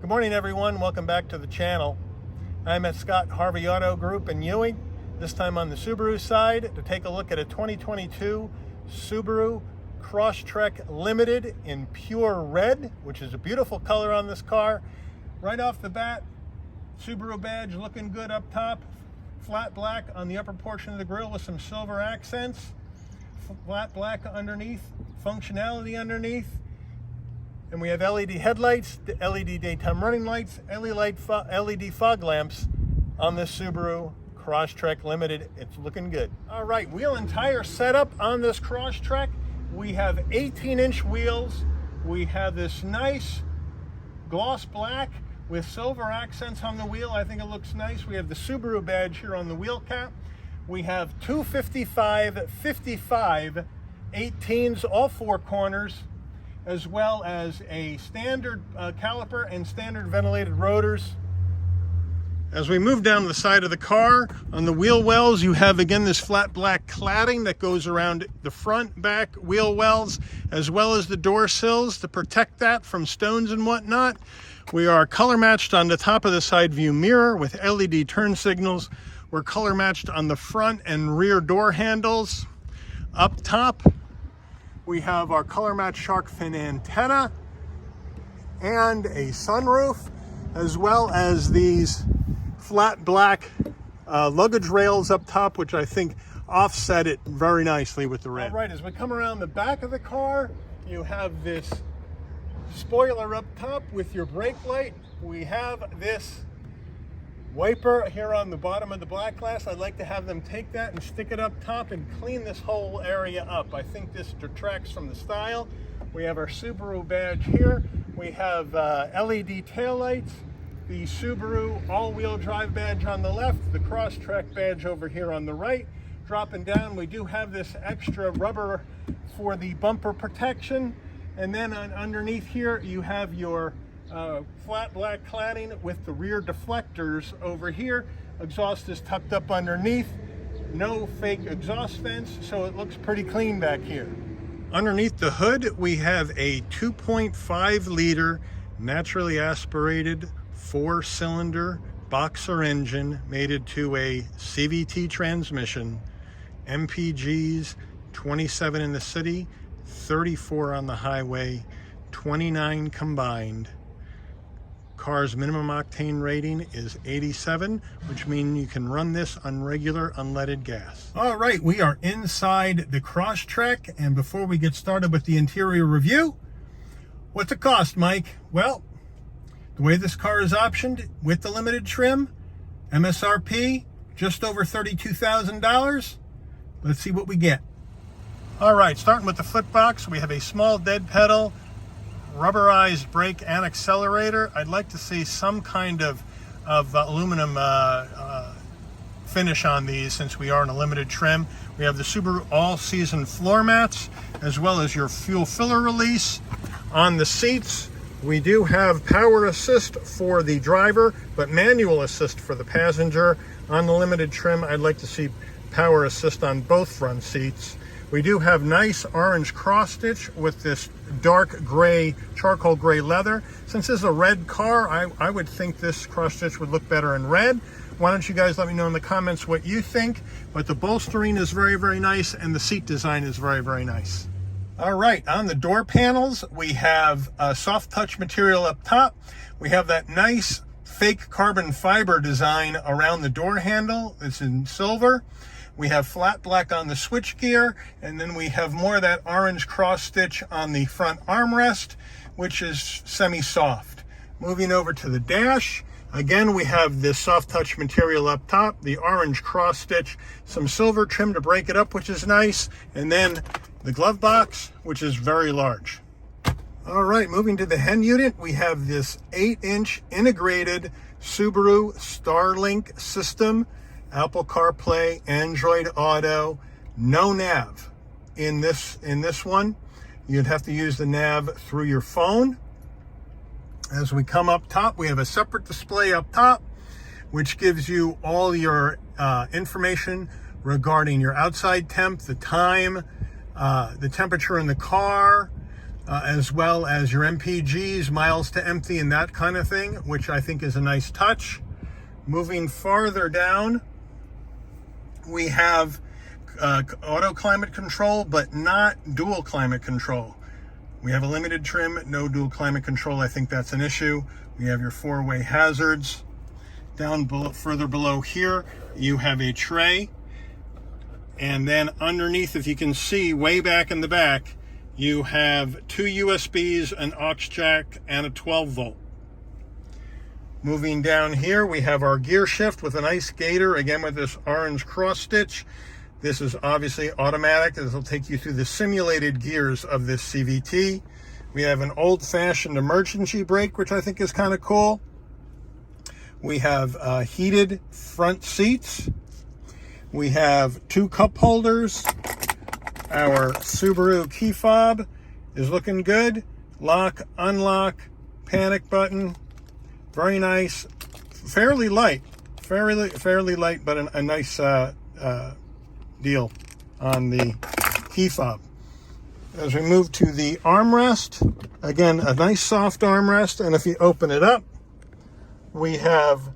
Good morning, everyone. Welcome back to the channel. I'm at Scott Harvey Auto Group in Ewing, this time on the Subaru side, to take a look at a 2022 Subaru Crosstrek Limited in pure red, which is a beautiful color on this car. Right off the bat, Subaru badge looking good up top, flat black on the upper portion of the grille with some silver accents, flat black underneath, functionality underneath. And we have LED headlights, LED daytime running lights, LED fog lamps on this Subaru Crosstrek Limited. It's looking good. All right, wheel and tire setup on this Crosstrek. We have 18-inch wheels. We have this nice gloss black with silver accents on the wheel. I think it looks nice. We have the Subaru badge here on the wheel cap. We have 255, 55, 18s, all four corners, as well as a standard caliper and standard ventilated rotors. As we move down the side of the car, on the wheel wells, you have again this flat black cladding that goes around the front, back wheel wells, as well as the door sills to protect that from stones and whatnot. We are color matched on the top of the side view mirror with LED turn signals. We're color matched on the front and rear door handles. Up top, we have our color matched shark fin antenna and a sunroof, as well as these flat black luggage rails up top, which I think offset it very nicely with the red. All right, as we come around the back of the car, you have this spoiler up top with your brake light. We have this wiper here on the bottom of the black glass. I'd like to have them take that and stick it up top and clean this whole area up. I think this detracts from the style. We have our Subaru badge here. We have LED taillights, the Subaru all-wheel drive badge on the left, the Crosstrek badge over here on the right. Dropping down, we do have this extra rubber for the bumper protection. And then underneath here, you have your flat black cladding with the rear deflectors over here. Exhaust is tucked up underneath. No fake exhaust vents, so it looks pretty clean back here. Underneath the hood, we have a 2.5 liter naturally aspirated 4-cylinder boxer engine mated to a CVT transmission, MPGs, 27 in the city, 34 on the highway, 29 combined. Car's minimum octane rating is 87, which means you can run this on regular unleaded gas. All right, we are inside the Crosstrek, and before we get started with the interior review, what's it cost, Mike? Well, the way this car is optioned with the limited trim, MSRP, just over $32,000. Let's see what we get. All right, starting with the foot box, we have a small dead pedal, rubberized brake and accelerator. I'd like to see some kind of aluminum finish on these since we are in a limited trim. We have the Subaru all-season floor mats, as well as your fuel filler release. On the seats, we do have power assist for the driver, but manual assist for the passenger. On the limited trim, I'd like to see power assist on both front seats. We do have nice orange cross stitch with this dark gray, charcoal gray leather. Since this is a red car, I would think this cross stitch would look better in red. Why don't you guys let me know in the comments what you think? But the bolstering is very, very nice, and the seat design is very, very nice. All right, on the door panels, we have a soft touch material up top. We have that nice fake carbon fiber design around the door handle. It's in silver. We have flat black on the switchgear, and then we have more of that orange cross stitch on the front armrest, which is semi-soft. Moving over to the dash, again, we have this soft touch material up top, the orange cross stitch, some silver trim to break it up, which is nice, and then the glove box, which is very large. All right, moving to the hen unit, we have this 8-inch integrated Subaru Starlink system, Apple CarPlay, Android Auto, no nav in this one. You'd have to use the nav through your phone. As we come up top, we have a separate display up top, which gives you all your information regarding your outside temp, the time, the temperature in the car, as well as your MPGs, miles to empty, and that kind of thing, which I think is a nice touch. Moving farther down, we have auto climate control, but not dual climate control. We have a limited trim, no dual climate control. I think that's an issue. We have your four-way hazards. Down below, further below here, you have a tray. And then underneath, if you can see, way back in the back, you have two USBs, an aux jack, and a 12 volt. Moving down here, we have our gear shift with a nice gator, again with this orange cross stitch. This is obviously automatic. This will take you through the simulated gears of this CVT. We have an old-fashioned emergency brake, which I think is kind of cool. We have heated front seats. We have two cup holders. Our Subaru key fob is looking good. Lock, unlock, panic button. Very nice. Fairly light, but a nice deal on the key fob. As we move to the armrest, again, a nice soft armrest, and if you open it up, we have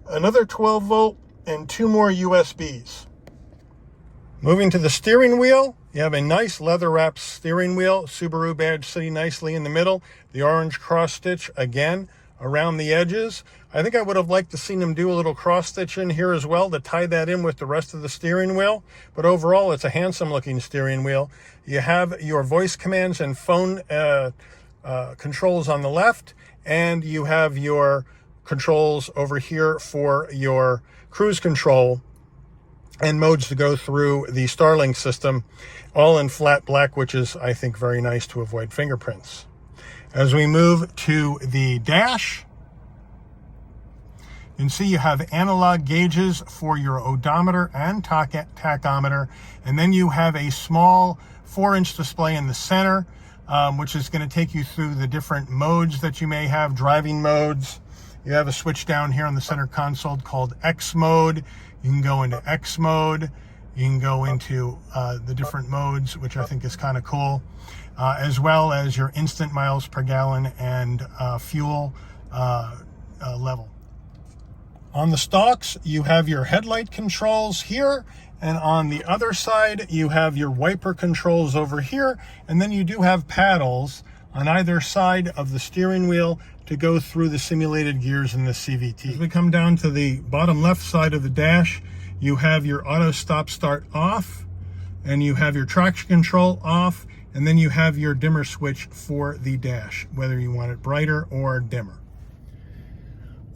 another 12 volt and two more USBs. Moving to the steering wheel, you have a nice leather wrapped steering wheel, Subaru badge sitting nicely in the middle, the orange cross stitch again around the edges. I think I would have liked to seen them do a little cross stitch in here as well to tie that in with the rest of the steering wheel. But overall, it's a handsome looking steering wheel. You have your voice commands and phone controls on the left, and you have your controls over here for your cruise control and modes to go through the Starlink system, all in flat black, which is, I think, very nice to avoid fingerprints. As we move to the dash, you can see you have analog gauges for your odometer and tachometer, and then you have a small 4-inch display in the center, which is going to take you through the different modes that you may have, driving modes. You have a switch down here on the center console called X mode. You can go into X mode. You can go into the different modes, which I think is kind of cool, as well as your instant miles per gallon and fuel level. On the stalks, you have your headlight controls here, and on the other side, you have your wiper controls over here, and then you do have paddles on either side of the steering wheel to go through the simulated gears in the CVT. As we come down to the bottom left side of the dash, you have your auto stop start off, and you have your traction control off, and then you have your dimmer switch for the dash, whether you want it brighter or dimmer.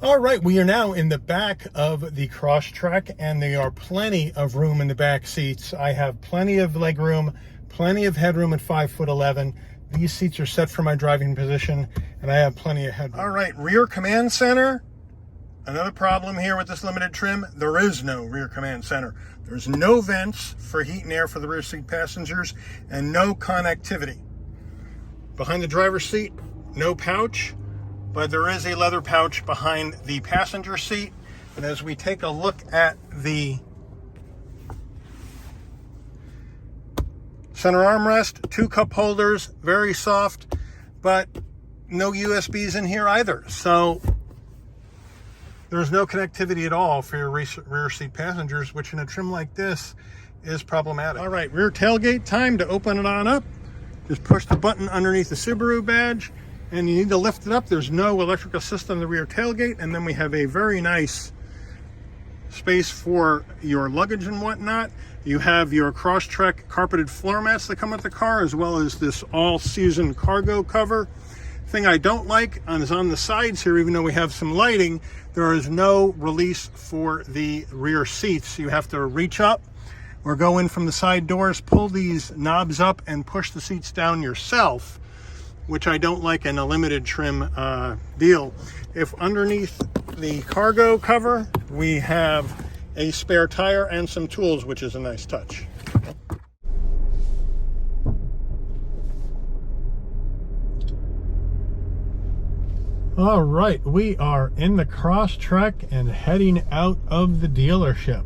All right, we are now in the back of the Crosstrek, and there are plenty of room in the back seats. I have plenty of leg room, plenty of headroom at 5'11". These seats are set for my driving position, and I have plenty of headroom. All right, rear command center. Another problem here with this limited trim, there is no rear command center. There's no vents for heat and air for the rear seat passengers, and no connectivity. Behind the driver's seat, no pouch, but there is a leather pouch behind the passenger seat. And as we take a look at the center armrest, two cup holders, very soft, but no USBs in here either. So there's no connectivity at all for your rear seat passengers, which in a trim like this is problematic. All right, rear tailgate, time to open it on up. Just push the button underneath the Subaru badge, and you need to lift it up. There's no electric assist on the rear tailgate, and then we have a very nice space for your luggage and whatnot. You have your Crosstrek carpeted floor mats that come with the car, as well as this all-season cargo cover. Thing I don't like is on the sides here, even though we have some lighting, there is no release for the rear seats. You have to reach up or go in from the side doors, pull these knobs up, and push the seats down yourself, which I don't like in a limited trim deal. If underneath the cargo cover, we have a spare tire and some tools, which is a nice touch. All right, we are in the Crosstrek and heading out of the dealership.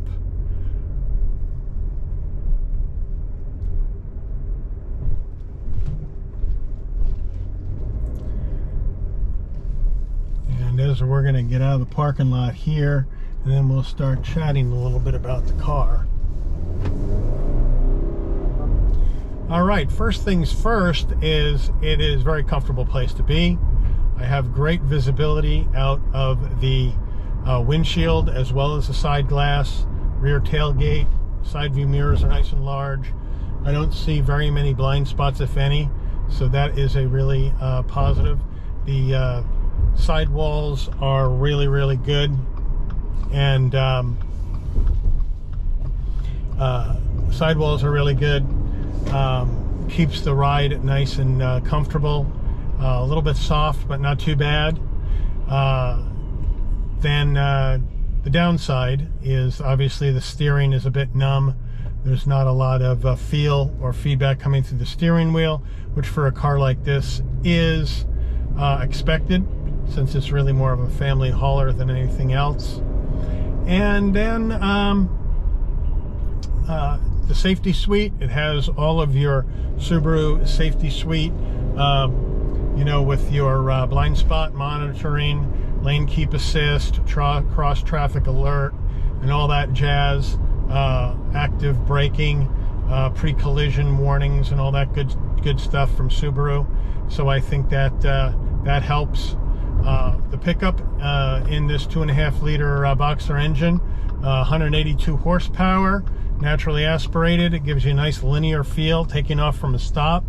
as we're going to get out of the parking lot here, and then we'll start chatting a little bit about the car. All right, first things first is it is a very comfortable place to be. I have great visibility out of the windshield as well as the side glass, rear tailgate, side view mirrors are nice and large. I don't see very many blind spots, if any, so that is a really positive. The sidewalls are really, really good, and sidewalls are really good. Keeps the ride nice and comfortable. A little bit soft, but not too bad. Then the downside is obviously the steering is a bit numb. There's not a lot of feel or feedback coming through the steering wheel, which for a car like this is expected, since it's really more of a family hauler than anything else. And then the safety suite, it has all of your Subaru safety suite, you know, with your blind spot monitoring, lane keep assist, cross traffic alert, and all that jazz, active braking, pre-collision warnings, and all that good stuff from Subaru. So I think that that helps. The pickup in this 2.5 liter Boxer engine, 182 horsepower, naturally aspirated. It gives you a nice linear feel taking off from a stop,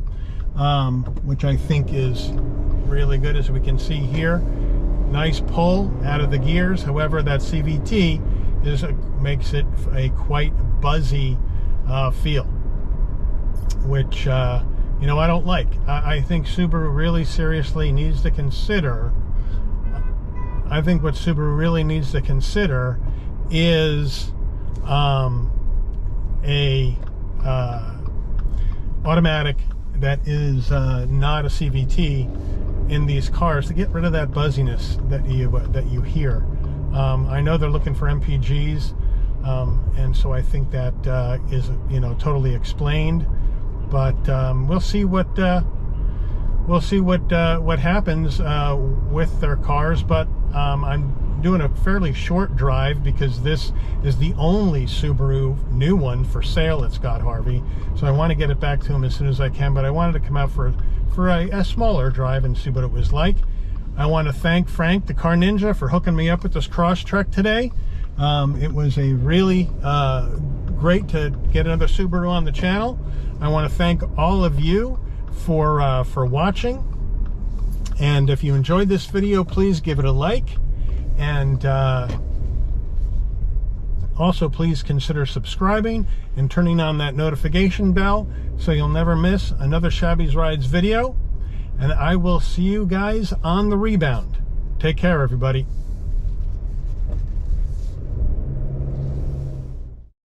which I think is really good, as we can see here. Nice pull out of the gears. However, that CVT makes it a quite buzzy feel, which you know, I don't like. I think Subaru really seriously needs to consider. I think what Subaru really needs to consider is a automatic that is not a CVT in these cars, to get rid of that buzziness that you hear. I know they're looking for MPGs, and so I think that is, you know, totally explained. But we'll see what happens with their cars. But I'm doing a fairly short drive because this is the only Subaru new one for sale at Scott Harvey. So I want to get it back to him as soon as I can. But I wanted to come out for a smaller drive and see what it was like. I want to thank Frank, the Car Ninja, for hooking me up with this Crosstrek today. It was a really great to get another Subaru on the channel. I want to thank all of you for watching. And if you enjoyed this video, please give it a like. And also, please consider subscribing and turning on that notification bell so you'll never miss another Shabby's Rides video. And I will see you guys on the rebound. Take care, everybody.